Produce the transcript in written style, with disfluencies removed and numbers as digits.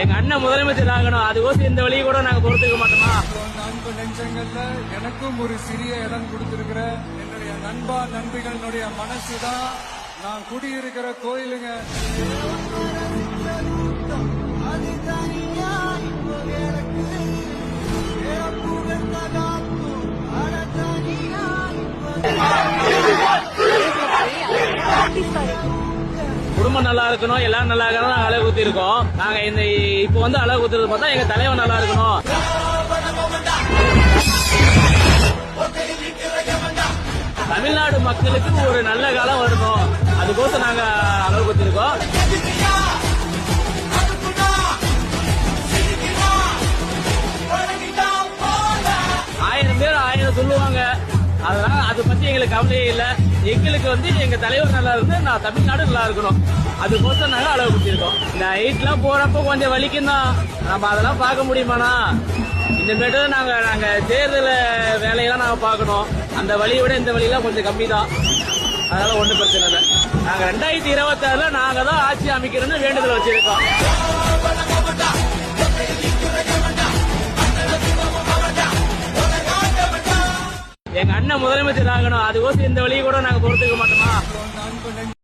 எங்க அண்ணன் முதலமைச்சர் ஆகணும், அதுக்கோசம் இந்த வழியை கூட நாங்க பொறுத்துக்க மாட்டோமா? அன்பு நெஞ்சங்கள்ல எனக்கும் ஒரு சிறிய இடம் கொடுத்திருக்கிற என்னுடைய நண்பா நண்பிகளுடைய மனசுதான் நான் குடியிருக்கிற கோயிலுங்க. குடும்பம் நல்லா இருக்கணும், எல்லாம் நல்லா இருக்கணும். நாங்க அழகு குத்தி இருக்கோம். நாங்க இந்த இப்ப வந்து அழகு குத்துறது பார்த்தா எங்க தலைவன் நல்லா இருக்கணும். தமிழ்நாடு மக்களுக்கு ஒரு நல்ல காலம் வரணும், அதுக்கோசம் நாங்க அழகு குத்திருக்கோம். 1000 பேர் 1000 சொல்லுவாங்க, அதனால அதை பத்தி எங்களுக்கு கவலையே இல்லை. எங்களுக்கு வந்து எங்க தலைவர் நல்லா இருந்து நான் தமிழ்நாடு நல்லா இருக்கணும், அதுக்கோசம் நாங்க அளவு குத்திருக்கோம். இந்த ஹைட்லாம் போறப்ப கொஞ்சம் வலிக்கும் தான், நம்ம அதெல்லாம் பார்க்க முடியுமாண்ணா? இனிமேட்டு நாங்க தேர்தல் வேலையெல்லாம் நாங்க பார்க்கணும். அந்த வழியை விட இந்த வழியெல்லாம் கொஞ்சம் கம்மி தான், அதனால ஒன்றும் பிரச்சனை இல்லை. நாங்க 2026 நாங்க தான் ஆட்சி அமைக்கணும்னு வேண்டுதல் வச்சிருக்கோம். எங்க அண்ணன் முதலமைச்சர் ஆகணும், அதுக்கோசம் இந்த வழியை கூட நாங்க பொறுத்துக்க மாட்டோமா?